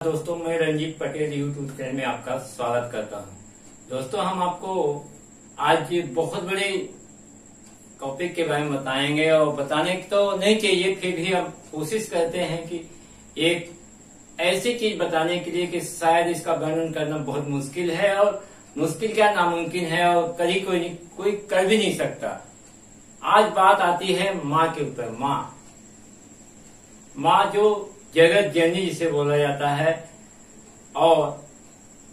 दोस्तों, मैं Ranjit Patel YouTube channel में आपका स्वागत करता हूं। दोस्तों, हम आपको आज बहुत बड़े टॉपिक के बारे में बताएंगे और बताने तो नहीं चाहिए, फिर भी हम कोशिश करते हैं कि एक ऐसी चीज बताने के लिए कि शायद इसका वर्णन करना बहुत मुश्किल है और मुश्किल क्या नामुमकिन है और कभी कोई कर भी नहीं सकता। आज बात आती है माँ के ऊपर। माँ जो जगत जननी जिसे बोला जाता है और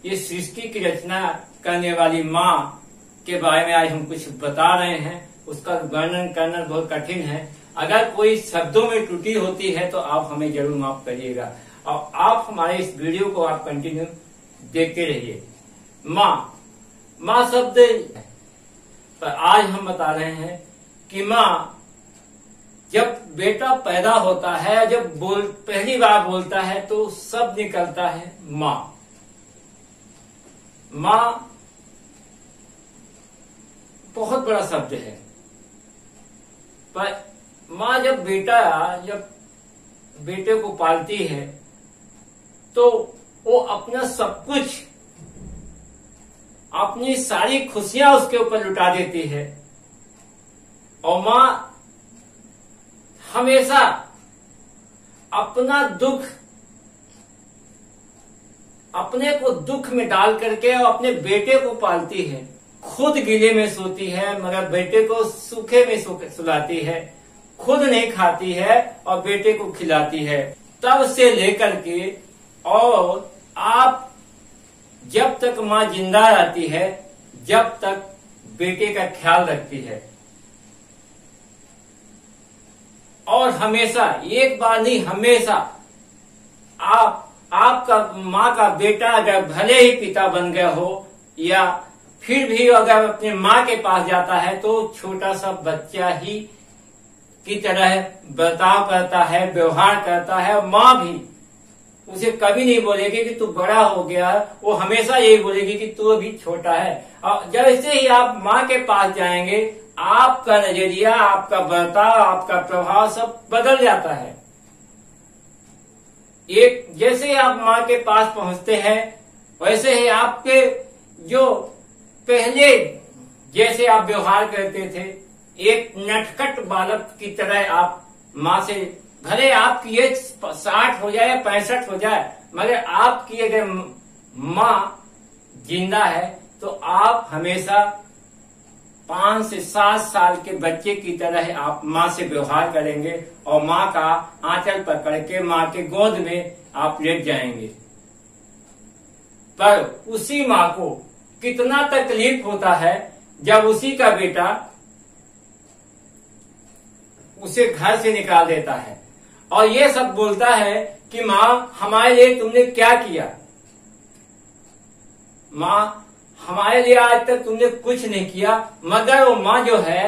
इस सृष्टि की रचना करने वाली माँ के बारे में आज हम कुछ बता रहे हैं। उसका वर्णन करना बहुत कठिन है। अगर कोई शब्दों में त्रुटि होती है तो आप हमें जरूर माफ करिएगा और आप हमारे इस वीडियो को आप कंटिन्यू देखते रहिए। माँ शब्द पर आज हम बता रहे हैं कि माँ जब बेटा पैदा होता है, जब पहली बार बोलता है तो शब्द निकलता है माँ। बहुत बड़ा शब्द है, पर माँ जब बेटे को पालती है तो वो अपना सब कुछ, अपनी सारी खुशियां उसके ऊपर लुटा देती है। और माँ हमेशा अपना दुख, अपने को दुख में डाल करके और अपने बेटे को पालती है। खुद गीले में सोती है मगर बेटे को सूखे में सुलाती है। खुद नहीं खाती है और बेटे को खिलाती है। तब से लेकर के और आप जब तक माँ जिंदा रहती है, जब तक बेटे का ख्याल रखती है। और हमेशा, एक बार नहीं, हमेशा आपका माँ का बेटा अगर भले ही पिता बन गया हो या फिर भी अगर अपने माँ के पास जाता है तो छोटा सा बच्चा ही की तरह बर्ताव करता है, व्यवहार करता है। और माँ भी उसे कभी नहीं बोलेगी कि तू बड़ा हो गया, वो हमेशा यही बोलेगी कि तू अभी छोटा है। और जैसे ही आप माँ के पास जाएंगे, आपका नजरिया, आपका बर्ताव, आपका प्रभाव सब बदल जाता है। जैसे ही आप माँ के पास पहुंचते हैं, वैसे ही आपके जो पहले जैसे आप व्यवहार करते थे, एक नटखट बालक की तरह आप माँ से, भले आपकी एज 60 हो जाए या 65 हो जाए, मगर आपकी अगर माँ जिंदा है तो आप हमेशा 5 से 7 साल के बच्चे की तरह आप माँ से व्यवहार करेंगे और माँ का आंचल पकड़ के माँ के गोद में आप लेट जाएंगे। पर उसी माँ को कितना तकलीफ होता है जब उसी का बेटा उसे घर से निकाल देता है और ये सब बोलता है कि माँ हमारे लिए तुमने क्या किया। माँ हमारे लिए आज तक तुमने कुछ नहीं किया। मगर वो माँ जो है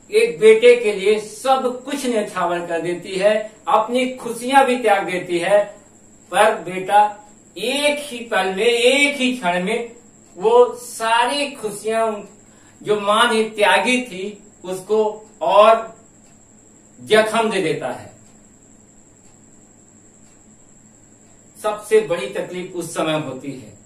एक बेटे के लिए सब कुछ न्यौछावर कर देती है, अपनी खुशियां भी त्याग देती है। पर बेटा एक ही पल में, एक ही क्षण में वो सारी खुशियां जो माँ ने त्यागी थी उसको और जख्म दे देता है। सबसे बड़ी तकलीफ उस समय होती है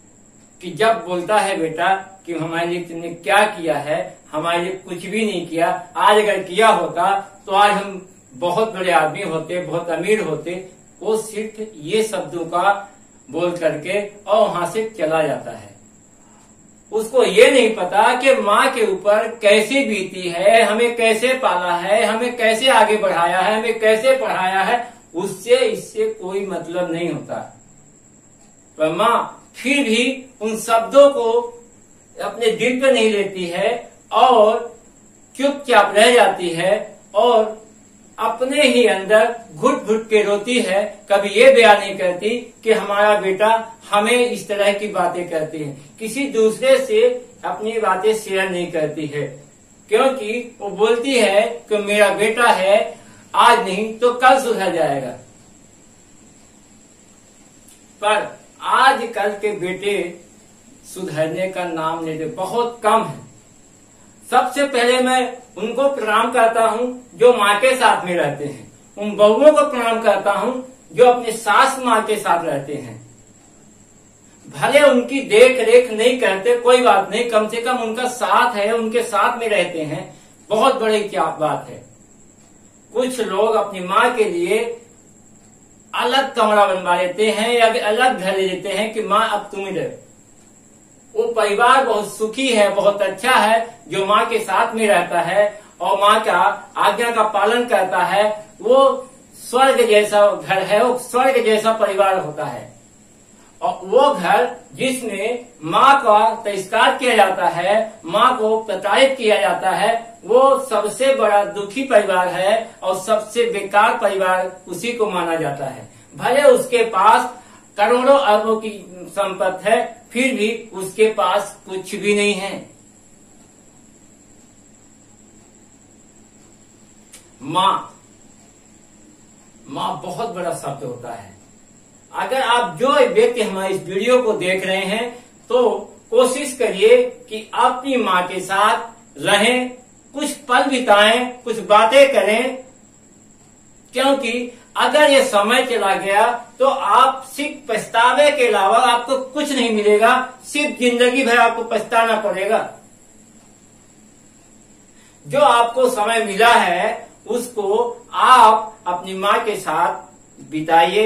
कि जब बोलता है बेटा कि हमारे लिए तुमने क्या किया है, हमारे लिए कुछ भी नहीं किया। आज अगर किया होता तो आज हम बहुत बड़े आदमी होते, बहुत अमीर होते। वो सिर्फ ये शब्दों का बोल करके और वहां से चला जाता है। उसको ये नहीं पता कि माँ के ऊपर कैसी बीती है, हमें कैसे पाला है, हमें कैसे आगे बढ़ाया है, हमें कैसे पढ़ाया है। उससे इससे कोई मतलब नहीं होता। पर माँ फिर भी उन शब्दों को अपने दिल पे नहीं लेती है और चुपचाप रह जाती है और अपने ही अंदर घुट घुट के रोती है। कभी ये बयान नहीं करती कि हमारा बेटा हमें इस तरह की बातें करती है। किसी दूसरे से अपनी बातें शेयर नहीं करती है, क्योंकि वो बोलती है कि मेरा बेटा है, आज नहीं तो कल सुधर जाएगा। पर आजकल के बेटे सुधरने का नाम लेते बहुत कम है। सबसे पहले मैं उनको प्रणाम करता हूँ जो माँ के साथ में रहते हैं। उन बहुओं को प्रणाम करता हूँ जो अपने सास माँ के साथ रहते हैं, भले उनकी देख रेख नहीं करते, कोई बात नहीं, कम से कम उनका साथ है, उनके साथ में रहते हैं, बहुत बड़ी क्या बात है। कुछ लोग अपनी माँ के लिए अलग कमरा बनवा लेते हैं या अलग घर ले लेते हैं कि माँ अब तुम ही रहो। वो परिवार बहुत सुखी है, बहुत अच्छा है, जो माँ के साथ में रहता है और माँ का आज्ञा का पालन करता है। वो स्वर्ग जैसा घर है, वो स्वर्ग जैसा परिवार होता है। और वो घर जिसमें माँ का तिरस्कार किया जाता है, माँ को प्रताड़ित किया जाता है, वो सबसे बड़ा दुखी परिवार है और सबसे बेकार परिवार उसी को माना जाता है। भले उसके पास करोड़ों अरबों की संपत्ति है, फिर भी उसके पास कुछ भी नहीं है। माँ बहुत बड़ा शब्द होता है। अगर आप जो व्यक्ति हमारे इस वीडियो को देख रहे हैं तो कोशिश करिए कि अपनी माँ के साथ रहें, कुछ पल बिताएं, कुछ बातें करें, क्योंकि अगर ये समय चला गया तो आप सिर्फ पछतावे के अलावा आपको कुछ नहीं मिलेगा, सिर्फ जिंदगी भर आपको पछताना पड़ेगा। जो आपको समय मिला है उसको आप अपनी माँ के साथ बिताइए,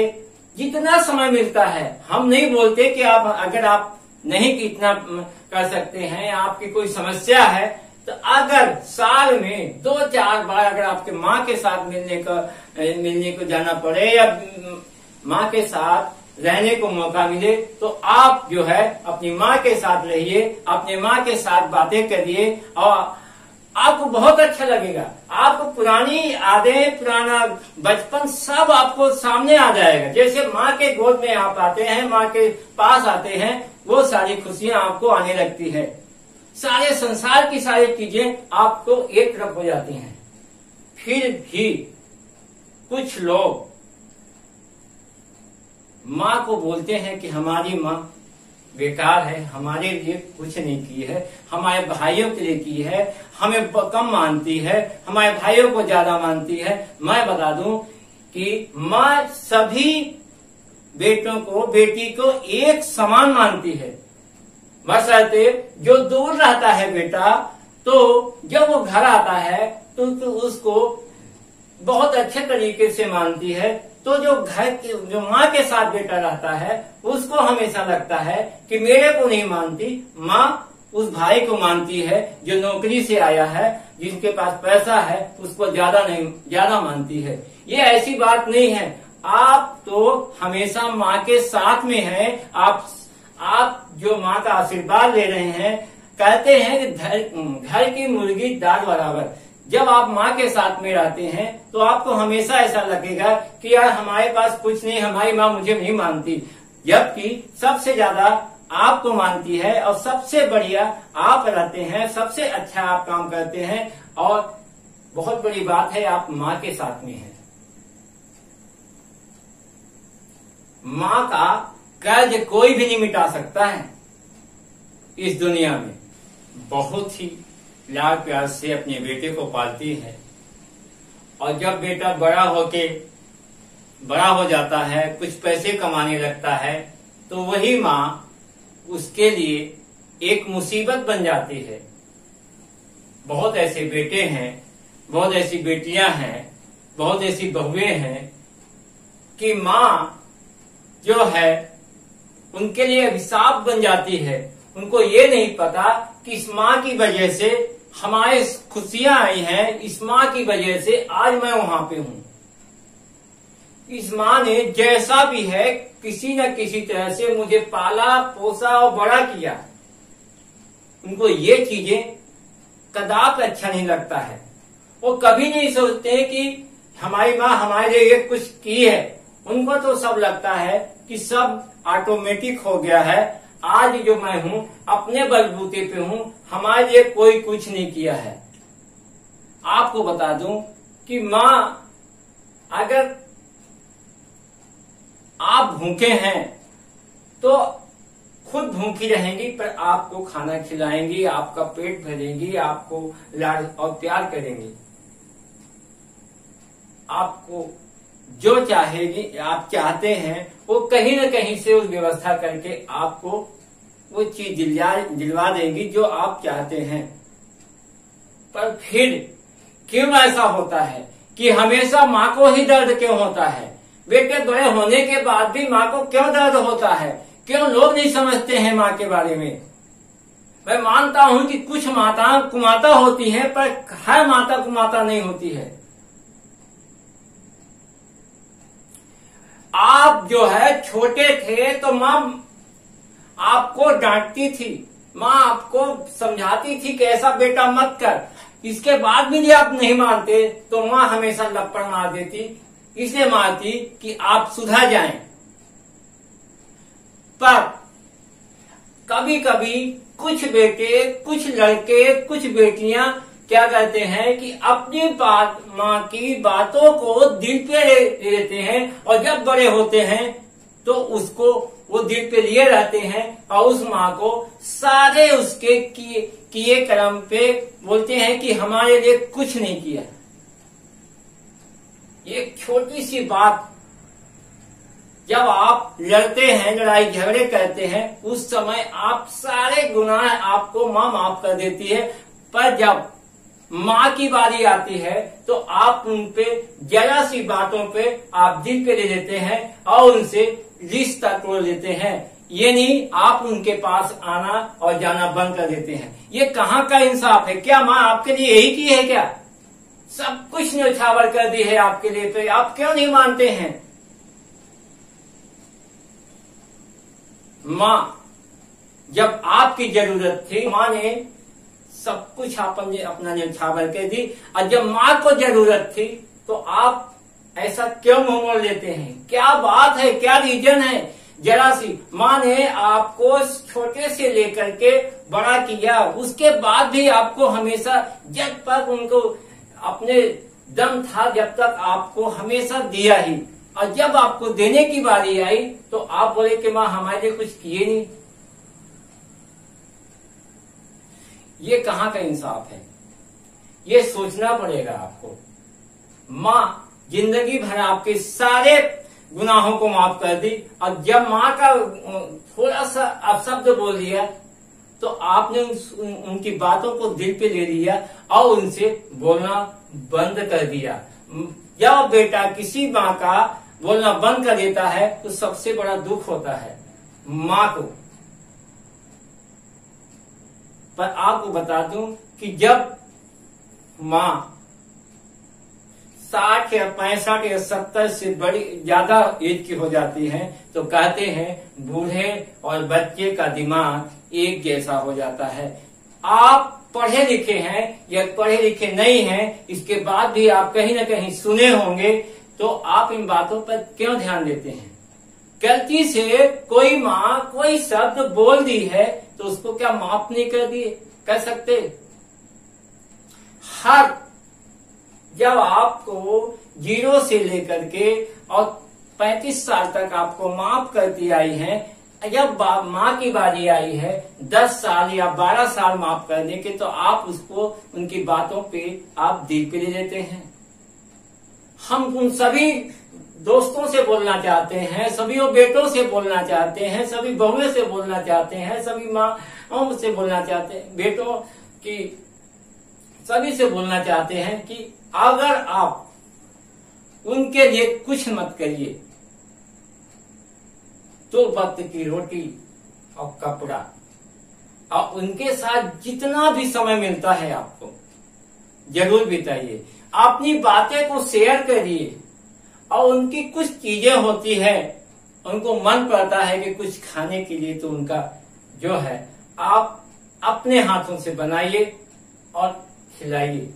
जितना समय मिलता है। हम नहीं बोलते कि आप अगर आप नहीं इतना कर सकते हैं, आपकी कोई समस्या है, तो अगर साल में 2-4 बार अगर आपके माँ के साथ मिलने को जाना पड़े या माँ के साथ रहने को मौका मिले, तो आप जो है अपनी माँ के साथ रहिए, अपनी माँ के साथ बातें करिए और आपको बहुत अच्छा लगेगा। आपको पुरानी यादें, पुराना बचपन सब आपको सामने आ जाएगा। जैसे माँ के गोद में आप आते हैं, माँ के पास आते हैं, वो सारी खुशियां आपको आने लगती है। सारे संसार की सारी चीजें आपको एक तरफ हो जाती हैं। फिर भी कुछ लोग माँ को बोलते हैं कि हमारी माँ बेकार है, हमारे लिए कुछ नहीं की है, हमारे भाइयों के लिए की है, हमें कम मानती है, हमारे भाइयों को ज्यादा मानती है। मैं बता दूं कि माँ सभी बेटों को, बेटी को एक समान मानती है। बशर्ते जो दूर रहता है बेटा, तो जब वो घर आता है तो उसको बहुत अच्छे तरीके से मानती है। तो जो माँ के साथ बेटा रहता है उसको हमेशा लगता है कि मेरे को नहीं मानती, माँ उस भाई को मानती है जो नौकरी से आया है, जिसके पास पैसा है, उसको ज्यादा मानती है। ये ऐसी बात नहीं है। आप तो हमेशा माँ के साथ में हैं। आप जो माँ का आशीर्वाद ले रहे हैं, कहते हैं कि घर की मुर्गी दाल बराबर। जब आप माँ के साथ में रहते हैं तो आपको हमेशा ऐसा लगेगा कि यार हमारे पास कुछ नहीं, हमारी माँ मुझे नहीं मानती, जबकि सबसे ज्यादा आपको मानती है और सबसे बढ़िया आप रहते हैं, सबसे अच्छा आप काम करते हैं और बहुत बड़ी बात है आप माँ के साथ में हैं। माँ का कर्ज कोई भी नहीं मिटा सकता है इस दुनिया में। बहुत ही लाड प्यार से अपने बेटे को पालती है और जब बेटा बड़ा हो जाता है, कुछ पैसे कमाने लगता है, तो वही माँ उसके लिए एक मुसीबत बन जाती है। बहुत ऐसे बेटे हैं, बहुत ऐसी बेटियां हैं, बहुत ऐसी बहुएं हैं कि माँ जो है उनके लिए अभिशाप बन जाती है। उनको ये नहीं पता कि इस माँ की वजह से हमारे खुशियां आई हैं, इस माँ की वजह से आज मैं वहां पे हूं। इस माँ ने जैसा भी है किसी न किसी तरह से मुझे पाला, पोसा और बड़ा किया। उनको ये चीजें कदापि अच्छा नहीं लगता है। वो कभी नहीं सोचते कि हमारी माँ हमारे लिए कुछ की है। उनको तो सब लगता है कि सब ऑटोमेटिक हो गया है। आज जो मैं हूं अपने बलबूते पे हूं, हमारे लिए कोई कुछ नहीं किया है। आपको बता दूं कि माँ अगर आप भूखे हैं तो खुद भूखी रहेंगी, पर आपको खाना खिलाएंगी, आपका पेट भरेंगी, आपको लाड और प्यार करेंगी, आपको जो चाहेगी, आप चाहते हैं, वो कहीं न कहीं से उस व्यवस्था करके आपको वो चीज दिलवा देगी जो आप चाहते हैं। पर फिर क्यों ऐसा होता है कि हमेशा माँ को ही दर्द क्यों होता है? बेटे बड़े होने के बाद भी माँ को क्यों दर्द होता है? क्यों लोग नहीं समझते हैं माँ के बारे में? मैं मानता हूं कि कुछ माता कुमाता होती हैं, पर हर माता कुमाता नहीं होती है। आप जो है छोटे थे तो माँ आपको डांटती थी, माँ आपको समझाती थी कि ऐसा बेटा मत कर। इसके बाद भी यदि आप नहीं मानते तो माँ हमेशा लपड़ मार देती, इसलिए मारती कि आप सुधर जाएं। पर कभी कभी कुछ बेटे, कुछ लड़के, कुछ बेटियां क्या करते हैं कि अपनी बात, माँ की बातों को दिल पे लेते हैं, और जब बड़े होते हैं तो उसको वो दिल पे लिए रहते हैं और उस माँ को सारे उसके किए कर्म पे बोलते हैं कि हमारे लिए कुछ नहीं किया। एक छोटी सी बात, जब आप लड़ते हैं, लड़ाई झगड़े करते हैं, उस समय आप सारे गुनाह आपको माँ माफ कर देती है। पर जब माँ की बारी आती है तो आप उन पे जरा सी बातों पे आप दिल पे ले लेते हैं और उनसे रिश्ता तोड़ देते हैं। ये नहीं, आप उनके पास आना और जाना बंद कर देते हैं। ये कहाँ का इंसाफ है? क्या माँ आपके लिए यही की है क्या? सब कुछ न्यौछावर कर दी है आपके लिए, तो आप क्यों नहीं मानते हैं? माँ जब आपकी जरूरत थी, माँ ने सब कुछ अपना न्यौछावर कर दी, और जब माँ को जरूरत थी तो आप ऐसा क्यों मुंह मोड़ लेते हैं? क्या बात है, क्या रीजन है? जरा सी माँ ने आपको छोटे से लेकर के बड़ा किया, उसके बाद भी आपको हमेशा, जब तक उनको अपने दम था, जब तक आपको हमेशा दिया ही, और जब आपको देने की बारी आई तो आप बोले कि माँ हमारे लिए कुछ किए नहीं। ये कहाँ का इंसाफ है? ये सोचना पड़ेगा आपको। माँ जिंदगी भर आपके सारे गुनाहों को माफ कर दी, और जब माँ का थोड़ा सा अपशब्द बोल दिया तो आपने उनकी बातों को दिल पे ले लिया और उनसे बोलना बंद कर दिया। जब बेटा किसी माँ का बोलना बंद कर देता है तो सबसे बड़ा दुख होता है माँ को। पर आपको बता दूं कि जब माँ 60 या 65 या 70 से बड़ी ज्यादा एज की हो जाती है तो कहते हैं बूढ़े और बच्चे का दिमाग एक जैसा हो जाता है। आप पढ़े लिखे हैं या पढ़े लिखे नहीं हैं, इसके बाद भी आप कहीं न कहीं सुने होंगे, तो आप इन बातों पर क्यों ध्यान देते हैं? गलती से कोई माँ कोई शब्द बोल दी है तो उसको क्या माफ नहीं कर सकते? हर जब आपको 0 से लेकर के और 35 साल तक आपको माफ करती आई है, जब माँ की बारी आई है 10 साल या 12 साल माफ करने के, तो आप उसको उनकी बातों पे आप दिल पे ले लेते हैं। हम उन सभी दोस्तों से बोलना चाहते हैं, सभी बेटों से बोलना चाहते हैं, सभी बहुओं से बोलना चाहते हैं, सभी माँ से बोलना चाहते हैं, बेटों की सभी से बोलना चाहते हैं कि अगर आप उनके लिए कुछ मत करिए तो वक्त की रोटी और कपड़ा, और उनके साथ जितना भी समय मिलता है आपको जरूर बिताइए। अपनी बातें को शेयर करिए, और उनकी कुछ चीजें होती है, उनको मन पड़ता है कि कुछ खाने के लिए, तो उनका जो है आप अपने हाथों से बनाइए और खिलाइए।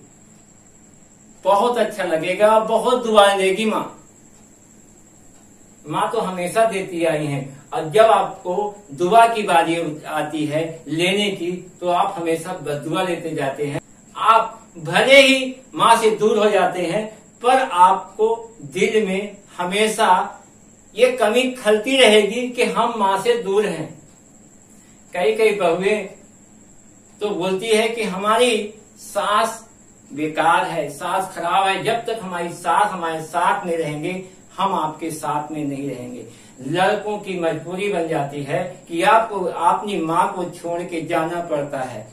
बहुत अच्छा लगेगा, बहुत दुआएं देगी माँ। माँ तो हमेशा देती आई हैं, और जब आपको दुआ की बारी आती है लेने की, तो आप हमेशा बददुआ लेते जाते हैं। आप भले ही माँ से दूर हो जाते हैं, पर आपको दिल में हमेशा ये कमी खलती रहेगी कि हम माँ से दूर हैं। कई बहुएं तो बोलती है कि हमारी सास बेकार है, सास खराब है, जब तक हमारी सास हमारे साथ में रहेंगे हम आपके साथ में नहीं रहेंगे। लड़कों की मजबूरी बन जाती है कि आपको अपनी माँ को छोड़ के जाना पड़ता है,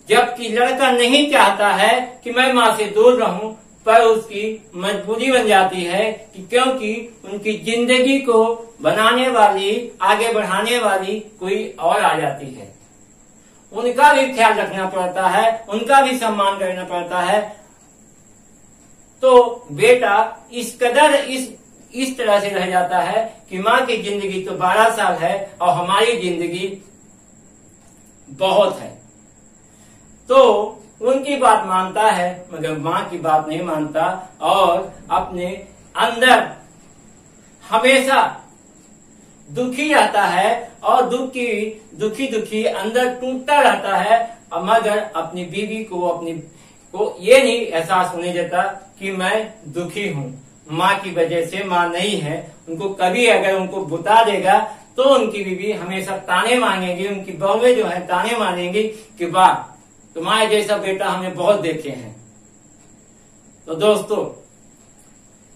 जबकि लड़का नहीं चाहता है कि मैं माँ से दूर रहूं, पर उसकी मजबूरी बन जाती है कि क्योंकि उनकी जिंदगी को बनाने वाली, आगे बढ़ाने वाली कोई और आ जाती है। उनका भी ख्याल रखना पड़ता है, उनका भी सम्मान करना पड़ता है। तो बेटा इस कदर इस तरह से रह जाता है कि माँ की जिंदगी तो 12 साल है और हमारी जिंदगी बहुत है। तो उनकी बात मानता है मगर माँ की बात नहीं मानता और अपने अंदर हमेशा दुखी रहता है और दुखी अंदर टूटता रहता है, मगर अपनी बीवी को ये नहीं एहसास होने देता कि मैं दुखी हूँ। माँ की वजह से माँ नहीं है, उनको कभी अगर उनको बुता देगा तो उनकी बीवी हमेशा ताने मांगेगी, उनकी बहुएं जो है ताने मारेंगी कि वाह तुम्हारे जैसा बेटा हमने बहुत देखे हैं। तो दोस्तों,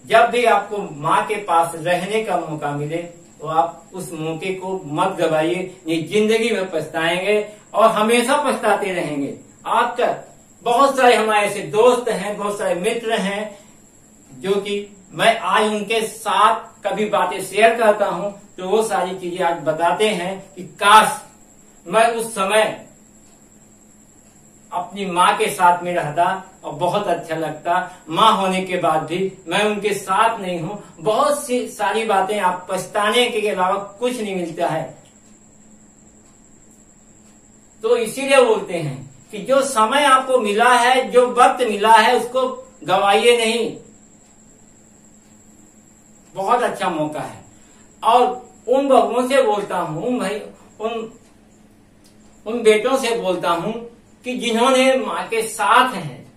जब भी आपको माँ के पास रहने का मौका मिले तो आप उस मौके को मत गवाइए, ये जिंदगी में पछताएंगे और हमेशा पछताते रहेंगे। आपका बहुत सारे हमारे ऐसे दोस्त हैं, बहुत सारे मित्र हैं जो कि मैं आज उनके साथ कभी बातें शेयर करता हूं तो वो सारी चीजें आज बताते हैं कि काश मैं उस समय अपनी माँ के साथ में रहता और बहुत अच्छा लगता। माँ होने के बाद भी मैं उनके साथ नहीं हूँ। बहुत सी सारी बातें आप पछताने के अलावा कुछ नहीं मिलता है। तो इसीलिए बोलते हैं कि जो समय आपको मिला है, जो वक्त मिला है, उसको गवाइए नहीं। बहुत अच्छा मौका है। और उन बहुओं से बोलता हूँ भाई, उन बेटों से बोलता हूँ कि जिन्होंने माँ के साथ हैं,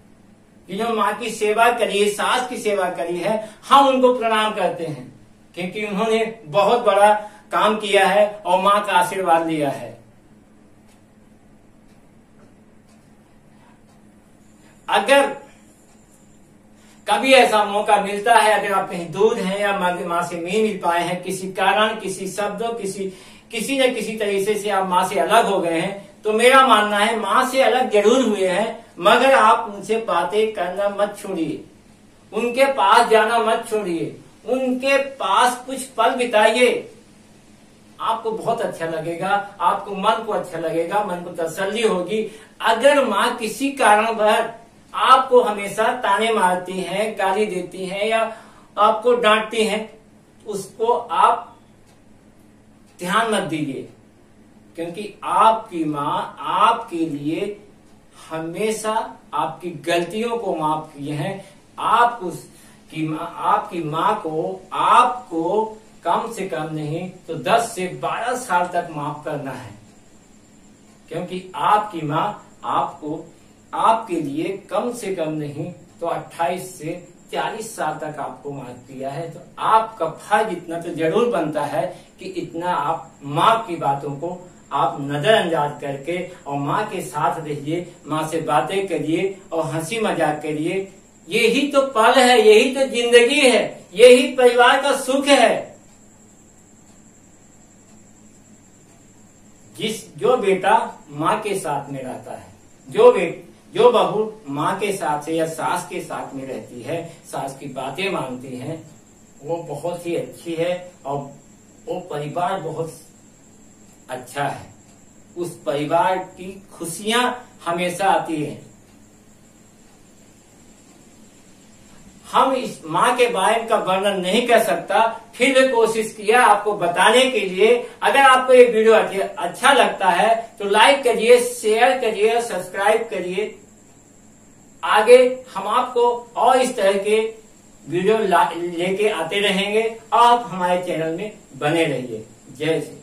जिन्होंने माँ की सेवा करी है, सास की सेवा करी है, हम उनको प्रणाम करते हैं क्योंकि उन्होंने बहुत बड़ा काम किया है और माँ का आशीर्वाद लिया है। अगर कभी ऐसा मौका मिलता है, अगर आप कहीं दूर हैं या माँ से नहीं मिल पाए हैं, किसी कारण, किसी शब्दों, किसी न किसी तरीके से आप माँ से अलग हो गए हैं, तो मेरा मानना है माँ से अलग जरूर हुए हैं, मगर आप उनसे बातें करना मत छोड़िए, उनके पास जाना मत छोड़िए, उनके पास कुछ पल बिताइए। आपको बहुत अच्छा लगेगा, आपको मन को अच्छा लगेगा, मन को तसल्ली होगी। अगर माँ किसी कारण पर आपको हमेशा ताने मारती हैं, गाली देती हैं या आपको डांटती हैं, उसको आप ध्यान मत दीजिए, क्योंकि आपकी माँ आपके लिए हमेशा आपकी गलतियों को माफ किए हैं। आपकी माँ को आपको कम से कम नहीं तो 10 से 12 साल तक माफ करना है, क्योंकि आपकी माँ आपको आपके लिए कम से कम नहीं तो 28 से 40 साल तक आपको माफ किया है। तो आपका फर्ज इतना तो जरूर बनता है कि इतना आप माँ की बातों को आप नजरअंदाज करके और माँ के साथ रहिए, माँ से बातें करिए और हंसी मजाक करिए। यही तो पल है, यही तो जिंदगी है, यही परिवार का सुख है। जो बेटा माँ के साथ में रहता है, जो बहू माँ के साथ से या सास के साथ में रहती है, सास की बातें मानती है, वो बहुत ही अच्छी है और वो परिवार बहुत अच्छा है। उस परिवार की खुशियां हमेशा आती है। हम इस माँ के बारे का वर्णन नहीं कर सकता, फिर भी कोशिश किया आपको बताने के लिए। अगर आपको ये वीडियो अच्छा लगता है तो लाइक करिए, शेयर करिए, सब्सक्राइब करिए। आगे हम आपको और इस तरह के वीडियो लेके आते रहेंगे। आप हमारे चैनल में बने रहिए। जय श्री।